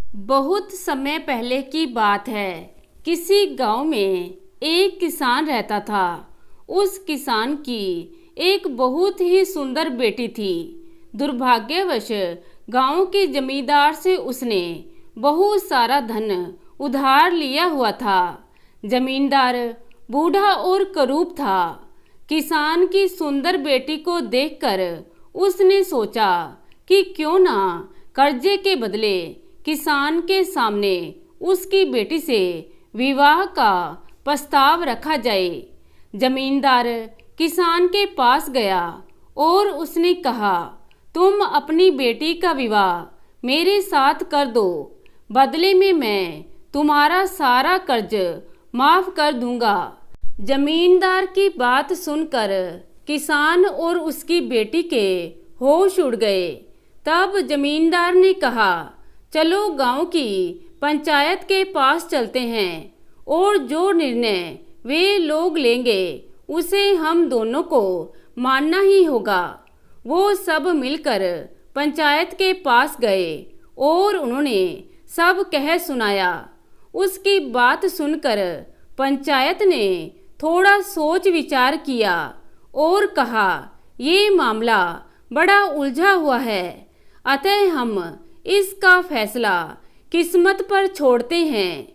बहुत समय पहले की बात है। किसी गांव में एक किसान रहता था। उस किसान की एक बहुत ही सुंदर बेटी थी। दुर्भाग्यवश गांव के जमींदार से उसने बहुत सारा धन उधार लिया हुआ था। जमींदार बूढ़ा और करूब था। किसान की सुंदर बेटी को देखकर उसने सोचा कि क्यों ना कर्जे के बदले किसान के सामने उसकी बेटी से विवाह का प्रस्ताव रखा जाए। जमींदार किसान के पास गया और उसने कहा, तुम अपनी बेटी का विवाह मेरे साथ कर दो, बदले में मैं तुम्हारा सारा कर्ज माफ कर दूंगा। जमींदार की बात सुनकर किसान और उसकी बेटी के होश उड़ गए। तब जमींदार ने कहा, चलो गांव की पंचायत के पास चलते हैं और जो निर्णय वे लोग लेंगे उसे हम दोनों को मानना ही होगा। वो सब मिलकर पंचायत के पास गए और उन्होंने सब कह सुनाया। उसकी बात सुनकर पंचायत ने थोड़ा सोच विचार किया और कहा, ये मामला बड़ा उलझा हुआ है, अतः हम इसका फैसला किस्मत पर छोड़ते हैं।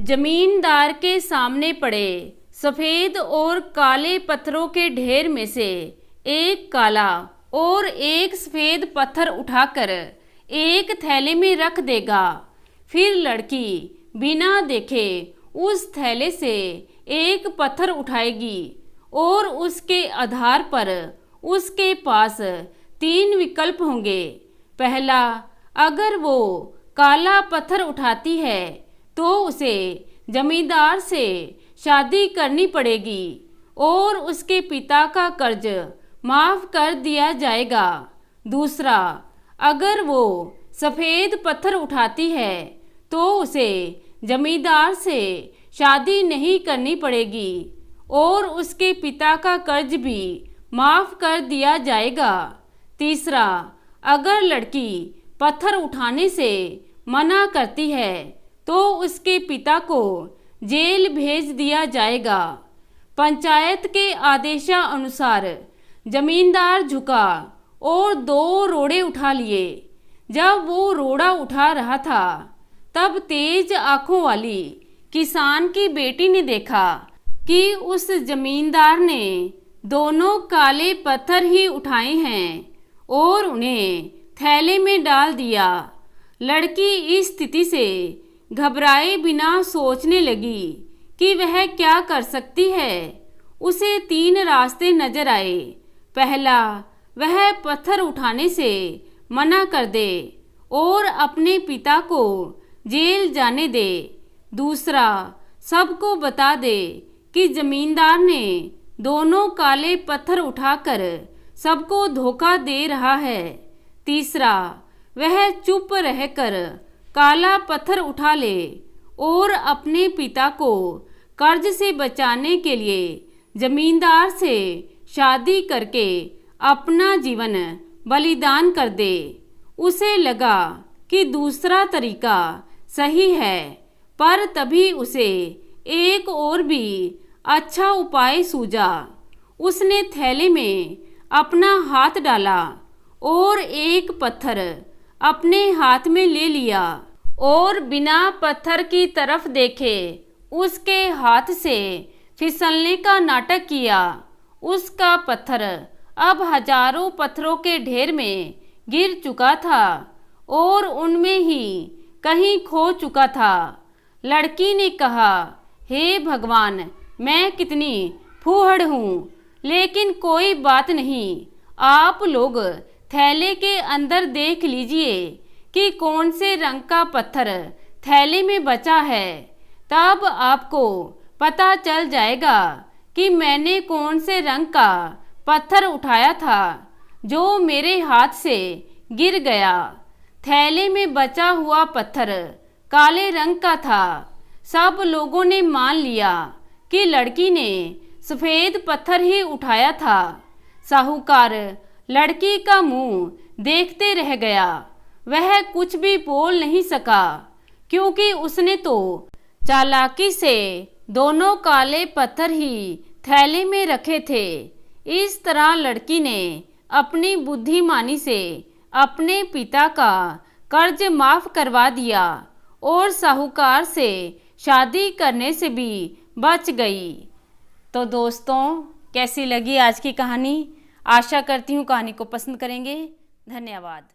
जमींदार के सामने पड़े सफेद और काले पत्थरों के ढेर में से एक काला और एक सफेद पत्थर उठाकर एक थैले में रख देगा। फिर लड़की बिना देखे उस थैले से एक पत्थर उठाएगी और उसके आधार पर उसके पास 3 विकल्प होंगे। पहला, अगर वो काला पत्थर उठाती है तो उसे जमींदार से शादी करनी पड़ेगी और उसके पिता का कर्ज माफ कर दिया जाएगा। दूसरा, अगर वो सफेद पत्थर उठाती है तो उसे जमींदार से शादी नहीं करनी पड़ेगी और उसके पिता का कर्ज भी माफ कर दिया जाएगा। तीसरा, अगर लड़की पत्थर उठाने से मना करती है तो उसके पिता को जेल भेज दिया जाएगा। पंचायत के आदेशानुसार जमींदार झुका और 2 रोड़े उठा लिए। जब वो रोड़ा उठा रहा था तब तेज आंखों वाली किसान की बेटी ने देखा कि उस जमींदार ने दोनों काले पत्थर ही उठाए हैं और उन्हें थैले में डाल दिया। लड़की इस स्थिति से घबराए बिना सोचने लगी कि वह क्या कर सकती है। उसे 3 रास्ते नजर आए। पहला, वह पत्थर उठाने से मना कर दे और अपने पिता को जेल जाने दे। दूसरा, सबको बता दे कि जमींदार ने दोनों काले पत्थर उठाकर सबको धोखा दे रहा है। तीसरा, वह चुप रहकर काला पत्थर उठा ले और अपने पिता को कर्ज से बचाने के लिए जमींदार से शादी करके अपना जीवन बलिदान कर दे। उसे लगा कि दूसरा तरीका सही है, पर तभी उसे एक और भी अच्छा उपाय सूझा। उसने थैले में अपना हाथ डाला और एक पत्थर अपने हाथ में ले लिया और बिना पत्थर की तरफ देखे उसके हाथ से फिसलने का नाटक किया। उसका पत्थर अब हजारों पत्थरों के ढेर में गिर चुका था और उनमें ही कहीं खो चुका था। लड़की ने कहा, हे भगवान, मैं कितनी फूहड़ हूँ, लेकिन कोई बात नहीं, आप लोग थैले के अंदर देख लीजिए कि कौन से रंग का पत्थर थैले में बचा है। तब आपको पता चल जाएगा कि मैंने कौन से रंग का पत्थर उठाया था जो मेरे हाथ से गिर गया। थैले में बचा हुआ पत्थर काले रंग का था। सब लोगों ने मान लिया कि लड़की ने सफेद पत्थर ही उठाया था। साहूकार लड़की का मुंह देखते रह गया। वह कुछ भी बोल नहीं सका। क्योंकि उसने तो चालाकी से दोनों काले पत्थर ही थैले में रखे थे। इस तरह लड़की ने अपनी बुद्धिमानी से अपने पिता का कर्ज माफ करवा दिया और साहूकार से शादी करने से भी बच गई। तो दोस्तों, कैसी लगी आज की कहानी? आशा करती हूँ कहानी को पसंद करेंगे। धन्यवाद।